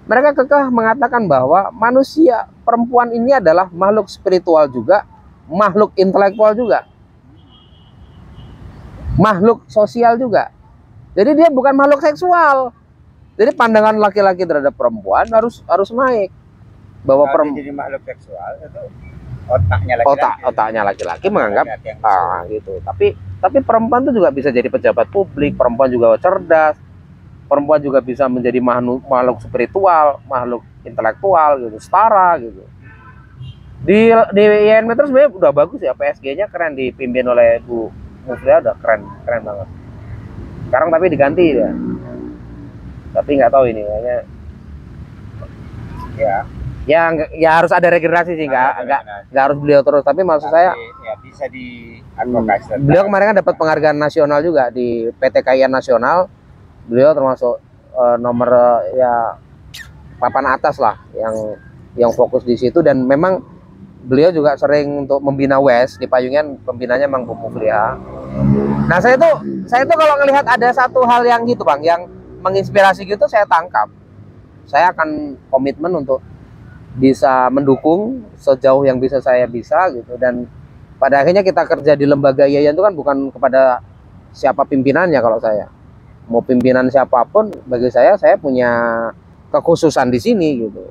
Mereka kekeh mengatakan bahwa manusia perempuan ini adalah makhluk spiritual juga, makhluk intelektual juga, makhluk sosial juga. Jadi dia bukan makhluk seksual. Jadi pandangan laki-laki terhadap perempuan harus naik. Bahwa perempuan jadi makhluk seksual itu otaknya laki-laki menganggap gitu. Tapi perempuan itu juga bisa jadi pejabat publik, perempuan juga cerdas, perempuan juga bisa menjadi makhluk spiritual, makhluk intelektual gitu, setara gitu. Di IAIN Metro sebenarnya udah bagus ya, PSG-nya keren, dipimpin oleh Bu Muflia, udah keren banget. Sekarang tapi diganti ya. Tapi nggak tahu ini kayaknya ya harus ada regenerasi sih, nggak harus beliau terus, tapi maksud saya ya bisa diadvokasi. Beliau kemarin kan dapat penghargaan nasional juga di PT KAIA nasional. Beliau termasuk nomor ya papan atas lah yang fokus di situ, dan memang beliau juga sering untuk membina WES di Payungan, pembinanya memang Bu Muflia. Nah, saya tuh kalau ngelihat ada satu hal yang gitu Bang, yang menginspirasi gitu, saya tangkap. Saya akan komitmen untuk bisa mendukung sejauh yang bisa saya bisa gitu, dan pada akhirnya kita kerja di lembaga IAIN itu kan bukan kepada siapa pimpinannya. Kalau saya mau pimpinan siapapun, bagi saya punya kekhususan di sini gitu.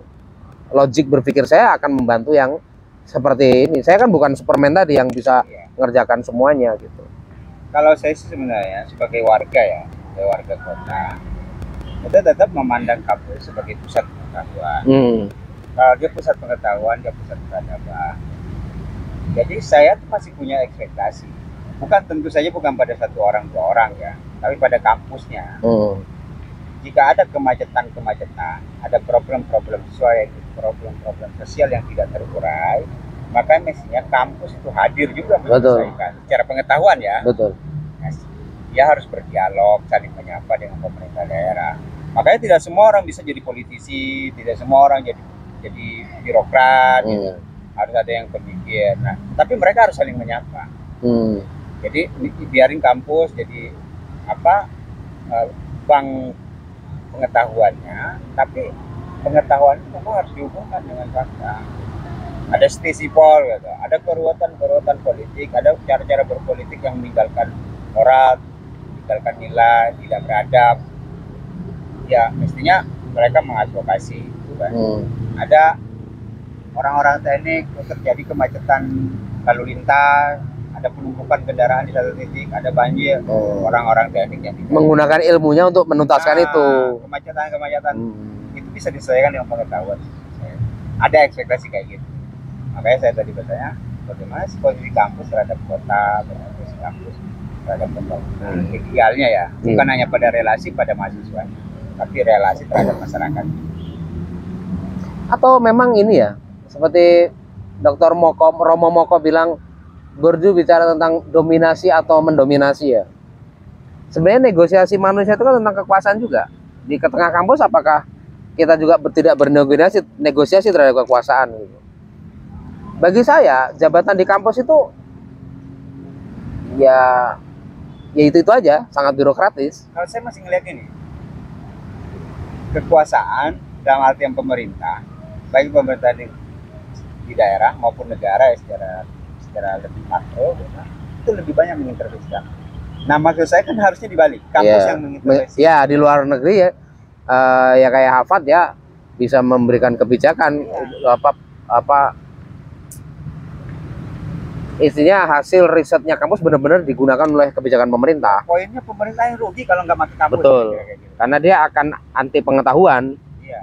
Logik berpikir saya akan membantu yang seperti ini. Saya kan bukan Superman tadi yang bisa mengerjakan semuanya gitu. Kalau saya sih sebenarnya sebagai warga kota, kita tetap memandang kampus sebagai pusat pengetahuan. Kalau dia pusat pengetahuan, dia pusat peradaban. Jadi saya tuh masih punya ekspektasi. Tentu saja bukan pada satu orang dua orang ya, tapi pada kampusnya. Jika ada kemacetan, ada problem-problem sosial yang tidak terurai, maka mestinya kampus itu hadir juga menyelesaikan secara pengetahuan ya. Betul. Dia harus berdialog, saling menyapa dengan pemerintah daerah. Makanya tidak semua orang bisa jadi politisi, tidak semua orang jadi birokrat, gitu. Harus ada yang berpikir. Nah, tapi mereka harus saling menyapa. Jadi biarin kampus jadi bank pengetahuannya, tapi pengetahuan itu memang harus dihubungkan dengan fakta. Ada stisipol, gitu. Ada keruwetan politik, ada cara-cara berpolitik yang meninggalkan moral, meninggalkan nilai, tidak beradab. Ya mestinya mereka mengadvokasi, gitu kan. Ada orang-orang teknik, terjadi kemacetan lalu lintas, ada penumpukan kendaraan di satu titik, ada banjir, orang-orang teknik yang menggunakan ilmunya untuk menuntaskan itu. Kemacetan itu bisa diselesaikan dengan pengetahuan. Ada ekspektasi kayak gitu. Makanya saya tadi bertanya, bagaimana posisi kampus terhadap kota, posisi kampus terhadap pembangunan. Idealnya ya, bukan hanya pada relasi pada mahasiswa, tapi relasi terhadap masyarakat. Atau memang ini ya, seperti Dr. Romo Moko bilang, Bourdieu bicara tentang dominasi atau mendominasi ya. Sebenarnya negosiasi manusia itu kan tentang kekuasaan juga. Di tengah kampus apakah kita juga tidak bernegosiasi terhadap kekuasaan gitu. Bagi saya jabatan di kampus itu ya itu aja, sangat birokratis. Kalau saya masih ngeliat ini, kekuasaan dalam artian pemerintah, baik pemerintah di daerah maupun negara ya, secara lebih makro, ya, itu lebih banyak mengintervensikan. Nah maksud saya kan harusnya dibalik, kampus yang mengintervensi. Ya di luar negeri ya, ya kayak Harvard ya bisa memberikan kebijakan apa isinya hasil risetnya kampus benar-benar digunakan oleh kebijakan pemerintah. Poinnya pemerintah yang rugi kalau nggak pakai kampus. Betul. Kayak gitu. Karena dia akan anti pengetahuan. Iya.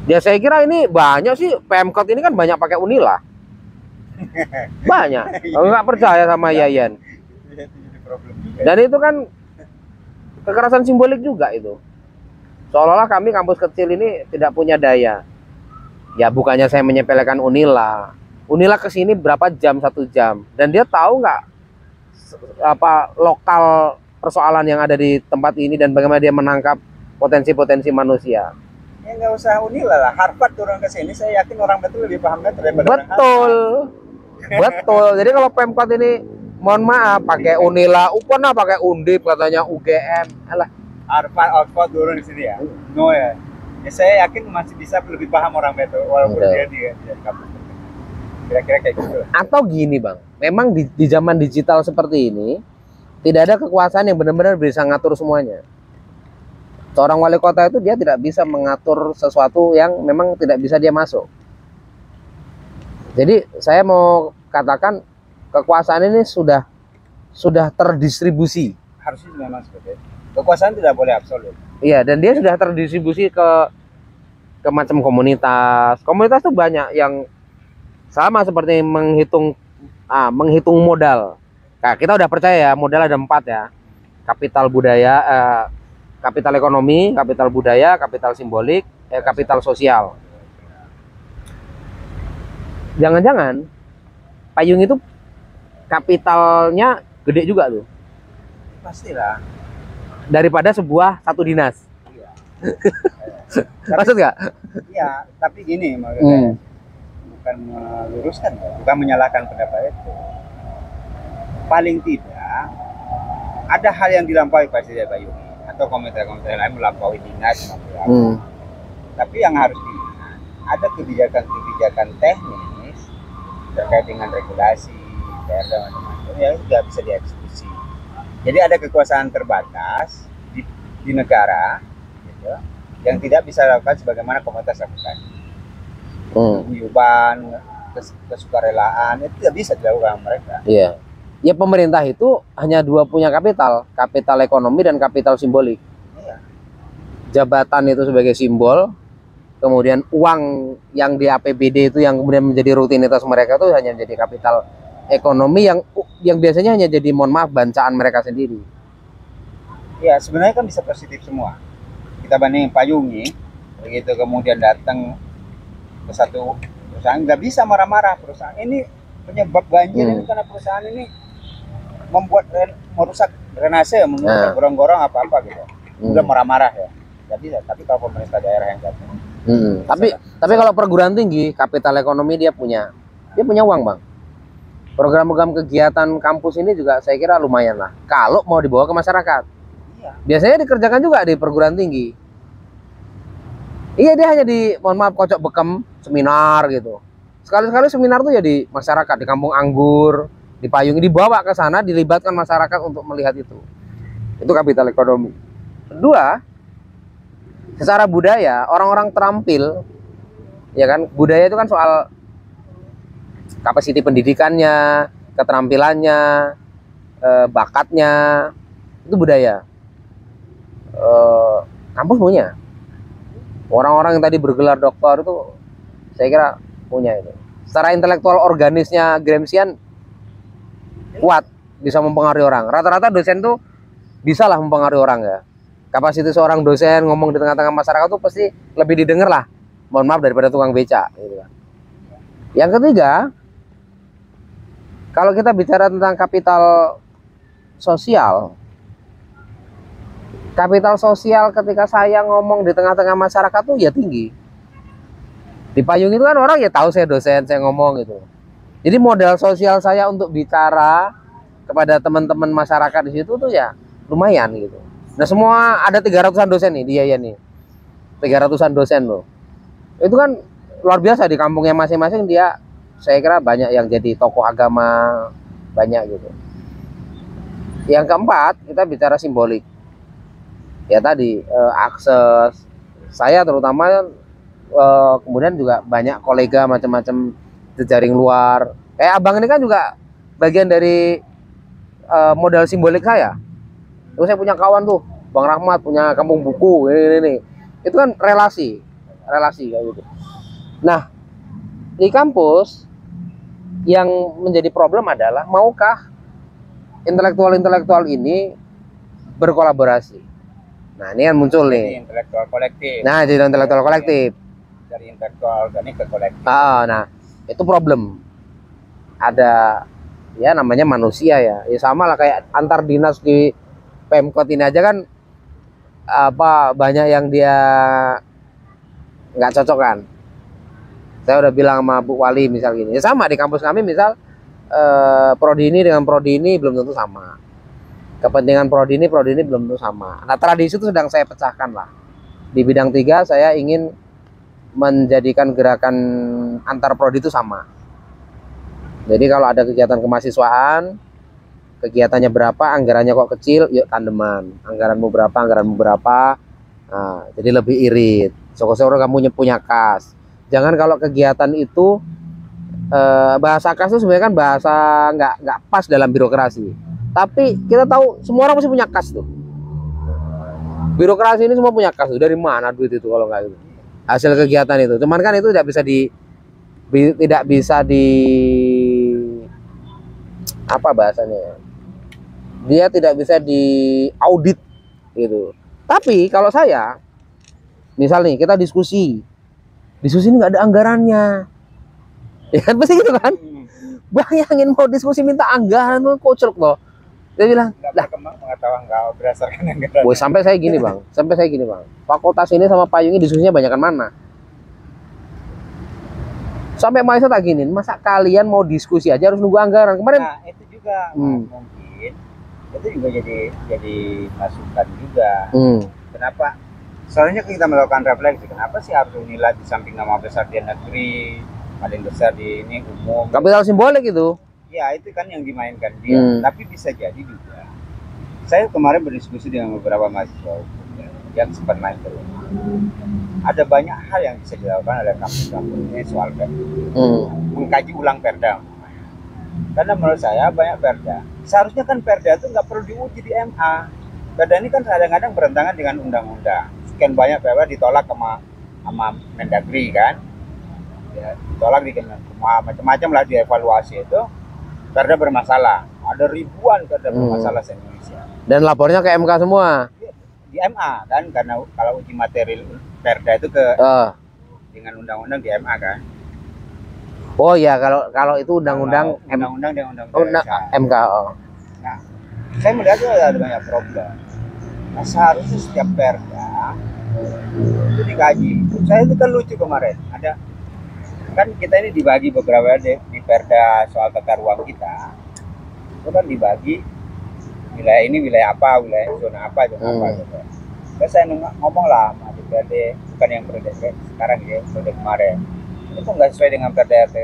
Ya saya kira ini banyak sih Pemkot ini kan banyak pakai Unila. Banyak. Kalau nggak percaya sama Yayan. Dan itu kan kekerasan simbolik juga itu. Seolah-olah kami kampus kecil ini tidak punya daya. Ya bukannya saya menyepelekan Unila. Unila kesini berapa jam, 1 jam, dan dia tahu nggak apa lokal persoalan yang ada di tempat ini dan bagaimana dia menangkap potensi-potensi manusia. Ya nggak usah Unila lah, Harvard turun ke sini, saya yakin orang betul lebih paham betul daripada betul, betul. Jadi kalau Pemkot ini, mohon maaf, pakai Unila, UPON pakai Undip katanya UGM, alah. Harvard, Oxford turun di sini ya, no ya. Ya saya yakin masih bisa lebih paham orang betul, walaupun dia di kampus. Kira-kira kayak gitu. Atau gini bang, memang di zaman digital seperti ini tidak ada kekuasaan yang benar-benar bisa ngatur semuanya. Seorang wali kota itu dia tidak bisa mengatur sesuatu yang memang tidak bisa dia masuk. Jadi saya mau katakan kekuasaan ini sudah terdistribusi. Harusnya memang seperti itu. Kekuasaan tidak boleh absolut. Iya, dan dia sudah terdistribusi ke macam komunitas. Komunitas tuh banyak yang sama seperti menghitung modal. Nah, kita udah percaya ya modal ada 4 ya. Kapital budaya, kapital ekonomi, kapital budaya, kapital simbolik, kapital sosial. Jangan-jangan payung itu kapitalnya gede juga tuh. Pastilah. Daripada satu dinas. Iya. Maksud nggak? Iya, tapi gini maksudnya. Bukan meluruskan, bukan menyalahkan pendapat itu. Paling tidak ada hal yang dilampaui Presiden Bayuni atau komentar-komentar lain melampaui dinas. Tapi yang harus diingat, ada kebijakan-kebijakan teknis terkait dengan regulasi, perda macam-macam yang tidak bisa dieksekusi. Jadi ada kekuasaan terbatas di negara, gitu, yang tidak bisa dilakukan sebagaimana komunitas lakukan. Penguyuban, kesukarelaan itu tidak bisa dilakukan mereka. Iya. Ya pemerintah itu hanya punya kapital ekonomi dan kapital simbolik. Iya. Jabatan itu sebagai simbol, kemudian uang yang di APBD itu yang kemudian menjadi rutinitas mereka itu hanya menjadi kapital ekonomi yang biasanya hanya jadi, mohon maaf, bancaan mereka sendiri. Ya sebenarnya kan bisa positif semua. Kita bandingin Payungi, begitu kemudian datang ke satu perusahaan, nggak bisa marah-marah, perusahaan ini penyebab banjir ini karena perusahaan ini merusak drainase, merusak gorong-gorong apa-apa gitu. Udah marah-marah ya. Tapi kalau pemerintah daerah yang datang. Tapi kalau perguruan tinggi, kapital ekonomi dia punya uang bang. Program-program kegiatan kampus ini juga saya kira lumayan lah. Kalau mau dibawa ke masyarakat, biasanya dikerjakan juga di perguruan tinggi. Iya, dia hanya mohon maaf, kocok bekem seminar gitu. Sekali-sekali seminar tuh ya di masyarakat, di Kampung Anggur, di Payung, dibawa ke sana, dilibatkan masyarakat untuk melihat itu. Itu kapital ekonomi. Kedua, secara budaya, orang-orang terampil, ya kan, budaya itu kan soal kapasiti pendidikannya, keterampilannya, bakatnya, itu budaya. Kampus punya. Orang-orang yang tadi bergelar doktor itu saya kira punya itu. Secara intelektual organisnya Gramscian kuat, bisa mempengaruhi orang. Rata-rata dosen tuh bisa lah mempengaruhi orang ya. Kapasitas seorang dosen ngomong di tengah-tengah masyarakat tuh pasti lebih didengar lah, mohon maaf, daripada tukang beca gitu kan. Yang ketiga, kalau kita bicara tentang kapital sosial ketika saya ngomong di tengah-tengah masyarakat tuh ya tinggi. Di Payung itu kan orang ya tahu saya dosen, saya ngomong gitu. Jadi modal sosial saya untuk bicara kepada teman-teman masyarakat di situ tuh ya lumayan gitu. Nah semua ada 300-an dosen nih dia ya nih, 300-an dosen loh. Itu kan luar biasa di kampungnya masing-masing dia. Saya kira banyak yang jadi tokoh agama, banyak gitu. Yang keempat kita bicara simbolik. Ya tadi akses saya terutama, kemudian juga banyak kolega macam-macam jejaring luar. Kayak abang ini kan juga bagian dari modal simbolik saya. Terus saya punya kawan tuh, Bang Rahmat punya kampung buku ini. Itu kan relasi kayak gitu. Nah di kampus yang menjadi problem adalah maukah intelektual ini berkolaborasi. Nah ini kan muncul nih. Jadi intelektual kolektif. Nah jadi intelektual kolektif. Dari intelektual organik ke kolektif. Nah itu problem. Ada ya namanya manusia ya. Ya sama lah kayak antar dinas di Pemkot ini aja kan apa banyak yang dia nggak cocok kan. Saya udah bilang sama Bu Wali misal gini. Ya sama di kampus kami misal prodi ini dengan prodi ini belum tentu sama. Kepentingan prodi ini belum tentu sama. Nah tradisi itu sedang saya pecahkan lah. Di bidang 3 saya ingin menjadikan gerakan antar prodi itu sama. Jadi kalau ada kegiatan kemahasiswaan, kegiatannya berapa, anggarannya kok kecil, yuk tandeman. Anggaranmu berapa. Nah, jadi lebih irit. Syukur-syukur kamu punya kas. Jangan kalau kegiatan itu bahasa kas itu sebenarnya kan bahasa nggak pas dalam birokrasi. Tapi kita tahu semua orang pasti punya kas tuh. Birokrasi ini semua punya kas tuh. Dari mana duit itu kalau nggak itu? Hasil kegiatan itu. Cuman kan itu tidak bisa di apa bahasanya? Dia tidak bisa diaudit gitu. Tapi kalau saya misal nih kita diskusi ini nggak ada anggarannya, ya kan pasti gitu kan. Bayangin mau diskusi minta anggaran tuh kocok loh. Dia bilang lah pengetahuan nggak berdasarkan anggaran. Boy, sampai saya gini bang, fakultas ini sama payungnya diskusinya banyakan mana? Sampai mahasiswa tak gini, masa kalian mau diskusi aja harus nunggu anggaran kemarin? Nah itu juga mungkin itu juga jadi masukan juga. Kenapa? Soalnya kita melakukan refleksi, kenapa sih harus Unilad di samping nama besar di negeri, paling besar di ini umum. Kapital simbolik itu. Ya itu kan yang dimainkan dia. Tapi bisa jadi juga. Saya kemarin berdiskusi dengan beberapa mahasiswa yang sempat main ke rumah. Ada banyak hal yang bisa dilakukan oleh kampus-kampus ini soal perda. Mengkaji ulang perda. Karena menurut saya banyak perda. Seharusnya kan perda itu nggak perlu diuji di MA. Perda ini kan kadang-kadang bertentangan dengan undang-undang. Sekian banyak perda ditolak sama Mendagri kan, ya, ditolak di Kemenkumham, macam-macam lah dievaluasi itu. Perda bermasalah, ada ribuan perda bermasalah se Indonesia. Dan lapornya ke MK semua. Di MA kan, karena kalau uji materi perda itu dengan undang-undang di MA kan. Oh ya kalau itu undang-undang MK. Nah, saya melihat itu ada banyak problem. Nah, seharusnya setiap perda itu dikaji. Saya itu kan lucu kemarin, ada kan kita ini dibagi beberapa di perda soal tata ruang kita, itu kan dibagi wilayah ini wilayah apa, wilayah zona apa gitu. Terus saya ngomong lah sama DPRD, bukan yang periode sekarang ya, periode kemarin, itu nggak sesuai dengan perda RT.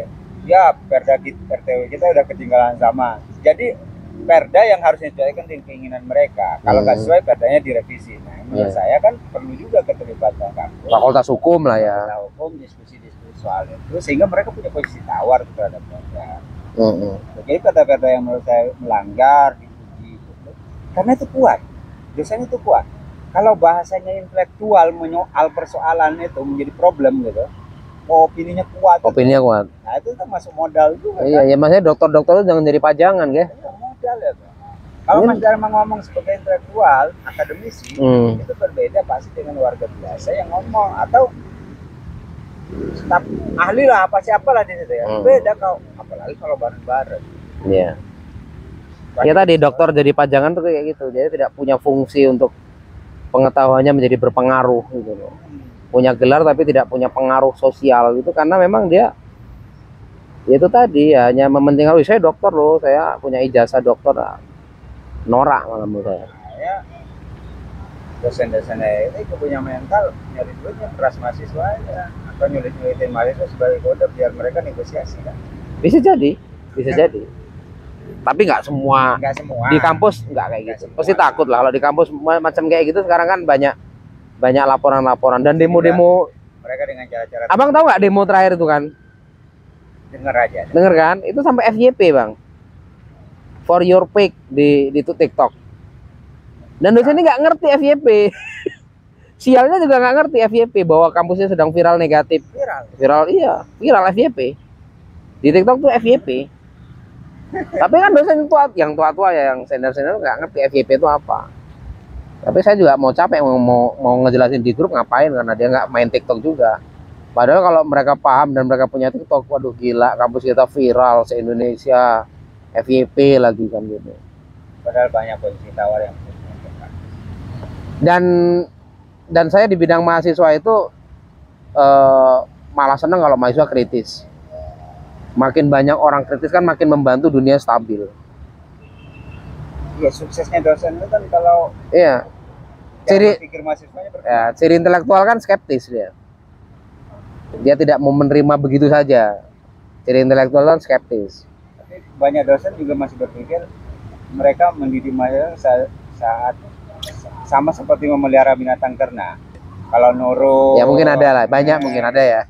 Ya perda RTW kita udah ketinggalan sama. Jadi perda yang harus disesuaikan dengan keinginan mereka. Kalau nggak sesuai, perdanya direvisi. Nah, menurut saya kan perlu juga keterlibatan kampus. Fakultas hukum lah ya. Fakultas hukum diskusi-diskusi soal itu, sehingga mereka punya posisi tawar terhadap perda. Jadi perda-perda yang menurut saya melanggar, diuji, gitu. Karena itu kuat. Biasanya itu kuat. Kalau bahasanya intelektual menyoal persoalan itu menjadi problem gitu. Opininya kuat. Opininya kuat. Nah itu kan masuk modal juga. Iya, kan? Ya maksudnya dokter-dokter itu jangan jadi pajangan, ya. Modal ya. Kalau Mas Dharma ngomong sebagai intelektual, akademisi, itu berbeda pasti dengan warga biasa yang ngomong atau staf ahli lah apa siapalah di situ ya. Beda kalau apalagi kalau bareng-bareng. Iya. Ya tadi dokter jadi pajangan tuh kayak gitu. Jadi tidak punya fungsi untuk pengetahuannya menjadi berpengaruh gitu loh. Punya gelar tapi tidak punya pengaruh sosial gitu karena memang dia itu tadi ya, hanya mementingkan saya dokter loh, saya punya ijazah dokter. Norak malah menurut saya. dosen-dosennya ini punya mental nyari duitnya peras mahasiswa ya, atau nyulit-nyulitin mahasiswa sebagai kode biar mereka negosiasi kan. Bisa jadi, bisa jadi. Tapi nggak semua Nggak semua di kampus nggak kayak Nggak gitu. semua. Pasti takut lah kalau di kampus macam kayak gitu. Sekarang kan banyak laporan-laporan dan demo-demo. mereka dengan cara-cara Abang tahu nggak demo terakhir itu kan? denger aja. Denger kan? Itu sampai FYP bang. For your pick di TikTok. Dan dosen ini nggak ngerti FYP. Sialnya juga nggak ngerti FYP bahwa kampusnya sedang viral negatif. Viral Iya, viral FYP. Di TikTok tuh FYP. Tapi kan dosen yang tua-tua ya, yang senior-senior nggak ngerti FYP itu apa. Tapi saya juga mau capek mau ngejelasin di grup ngapain karena dia nggak main TikTok juga. Padahal kalau mereka paham dan mereka punya TikTok, waduh gila kampus kita viral se-Indonesia, FYP lagi kan gitu. padahal banyak posisi tawar yang Dan saya di bidang mahasiswa itu malah seneng kalau mahasiswa kritis. Makin banyak orang kritis kan makin membantu dunia stabil. ya suksesnya dosen itu kan kalau Iya. cara Ciri pikir mahasiswanya ya, ciri intelektual kan skeptis dia. Dia tidak mau menerima begitu saja. Ciri intelektual kan skeptis. Tapi banyak dosen juga masih berpikir mereka mendidik mahasiswa saat sama seperti memelihara binatang ternak. Kalau nurut Ya mungkin ada lah, banyak mungkin ada ya.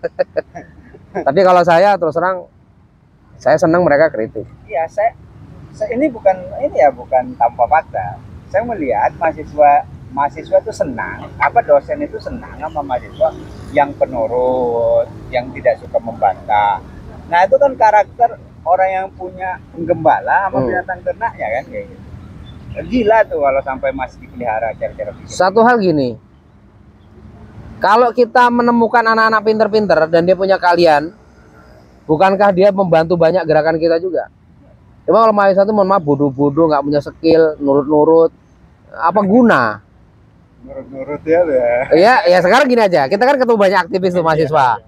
Tapi kalau saya terus terang saya senang mereka kritis. Iya, saya ini bukan tanpa fakta. Saya melihat mahasiswa itu senang, dosen itu senang sama mahasiswa yang penurut, yang tidak suka membantah. Nah, itu kan karakter orang yang punya penggembala sama binatang ternak ya kan kayak gitu. Gila tuh kalau sampai masih dipelihara cara-cara pikir. Satu hal gini. Kalau kita menemukan anak-anak pinter-pinter dan dia punya keahlian, bukankah dia membantu banyak gerakan kita juga? Cuma kalau mahasiswa itu mohon maaf bodoh-bodoh, nggak punya skill, nurut-nurut, apa guna? Nurut-nurut ya. Ya sekarang gini aja, kita kan ketemu banyak aktivis tuh mahasiswa.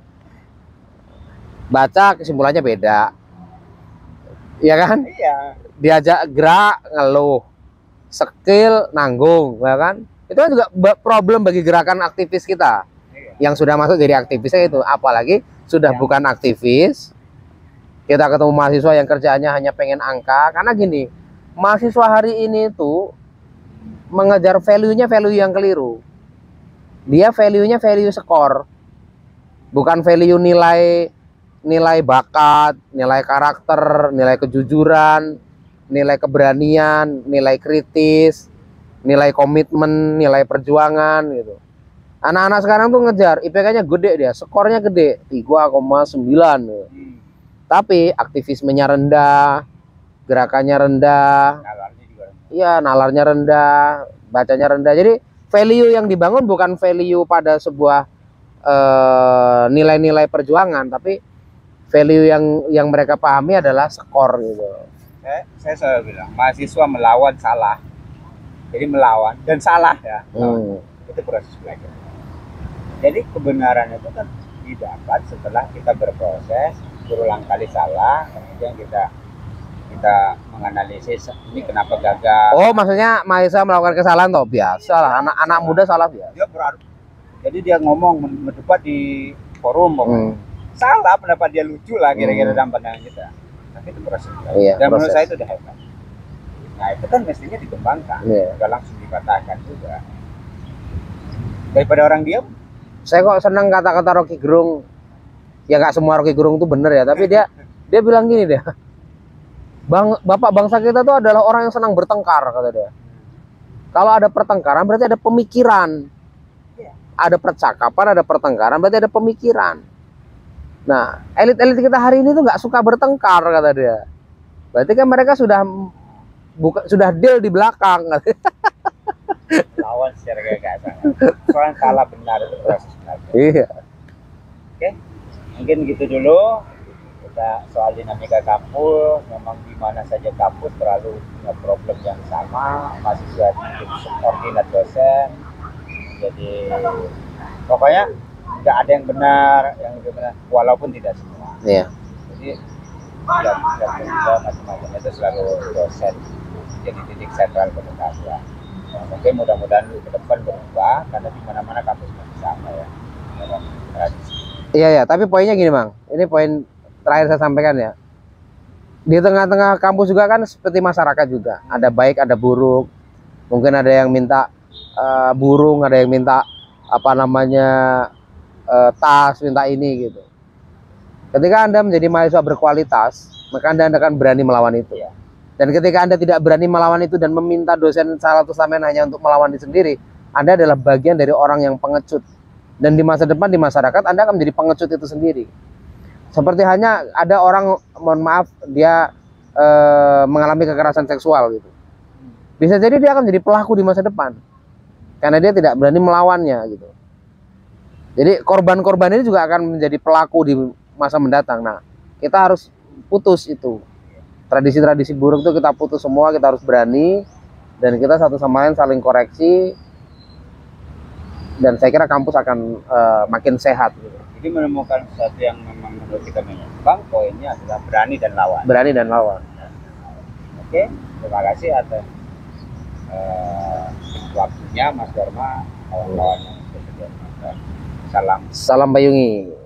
Baca kesimpulannya beda. Iya kan? Iya. Diajak gerak ngeluh, skill nanggung, ya kan? Itu kan juga problem bagi gerakan aktivis kita. Yang sudah masuk jadi aktivisnya itu, apalagi sudah bukan aktivis. Kita ketemu mahasiswa yang kerjaannya hanya pengen angka, karena gini, mahasiswa hari ini tuh mengejar value-nya value yang keliru. Dia value-nya value skor, bukan value nilai bakat, nilai karakter, nilai kejujuran, nilai keberanian, nilai kritis, nilai komitmen, nilai perjuangan gitu. Anak-anak sekarang tuh ngejar IPK-nya gede, dia skornya gede 3,9 gitu. Tapi aktivismenya rendah, gerakannya rendah, Nalarnya juga rendah. iya nalarnya rendah, bacanya rendah. Jadi value yang dibangun bukan value pada sebuah nilai-nilai perjuangan, tapi value yang mereka pahami adalah skor gitu. Saya selalu bilang mahasiswa melawan salah, jadi melawan dan salah ya. Itu proses belajar. Jadi kebenaran itu kan didapat setelah kita berproses berulang kali salah, kemudian kita menganalisis ini kenapa gagal. Oh, maksudnya mahasiswa melakukan kesalahan toh biasa lah, anak-anak muda salah biasa. Dia berarti, jadi dia ngomong mendebat di forum, salah pendapat dia lucu lah kira-kira dalam pandangan kita. Tapi itu proses. Iya, dan menurut proses. saya itu udah hebat. Nah itu kan mestinya dikembangkan, nggak langsung dipatahkan juga. Daripada orang diam. Saya kok senang kata-kata Rocky Gerung. Ya nggak semua Rocky Gerung itu bener ya, tapi dia bilang gini deh. Bapak bangsa kita tuh adalah orang yang senang bertengkar, kata dia. Kalau ada pertengkaran berarti ada pemikiran. Ada percakapan, ada pertengkaran berarti ada pemikiran. Nah, elit-elit kita hari ini tuh nggak suka bertengkar, kata dia. Berarti kan mereka sudah deal di belakang. Lawan secara gagasan. Soalnya salah benar itu proses belajar. Iya. Oke, mungkin gitu dulu. Kita soal dinamika kampus, memang di mana saja kampus terlalu punya problem yang sama, mahasiswa itu subordinat dosen. Jadi pokoknya nggak ada yang benar, yang lebih benar, walaupun tidak semua. Iya. Jadi tidak macam-macam itu selalu dosen jadi titik sentral pengetahuan. Ya, mungkin mudah-mudahan ke depan berubah karena di mana-mana kampus masih sama ya dalam tradisi. Iya ya, tapi poinnya gini Bang. Ini poin terakhir saya sampaikan ya. Di tengah-tengah kampus juga kan seperti masyarakat juga. Ada baik, ada buruk. Mungkin ada yang minta burung, ada yang minta apa namanya tas, minta ini gitu. Ketika Anda menjadi mahasiswa berkualitas, maka Anda akan berani melawan itu ya. Dan ketika Anda tidak berani melawan itu dan meminta dosen salah satu sampean hanya untuk melawan diri sendiri, Anda adalah bagian dari orang yang pengecut. Dan di masa depan di masyarakat Anda akan menjadi pengecut itu sendiri. Seperti hanya ada orang, mohon maaf, dia mengalami kekerasan seksual gitu. Bisa jadi dia akan menjadi pelaku di masa depan. Karena dia tidak berani melawannya gitu. Jadi korban-korban ini juga akan menjadi pelaku di masa mendatang. Nah, kita harus putus itu. Tradisi-tradisi buruk itu kita putus semua, kita harus berani. Dan kita satu sama lain saling koreksi. Dan saya kira kampus akan makin sehat gitu. Jadi menemukan sesuatu yang memang menurut kita menyimpang, poinnya adalah berani dan lawan. Berani dan lawan. Oke, terima kasih atas waktunya Mas Dharma, kawan-kawan yang sudah sedia. Salam. Salam Bayungi.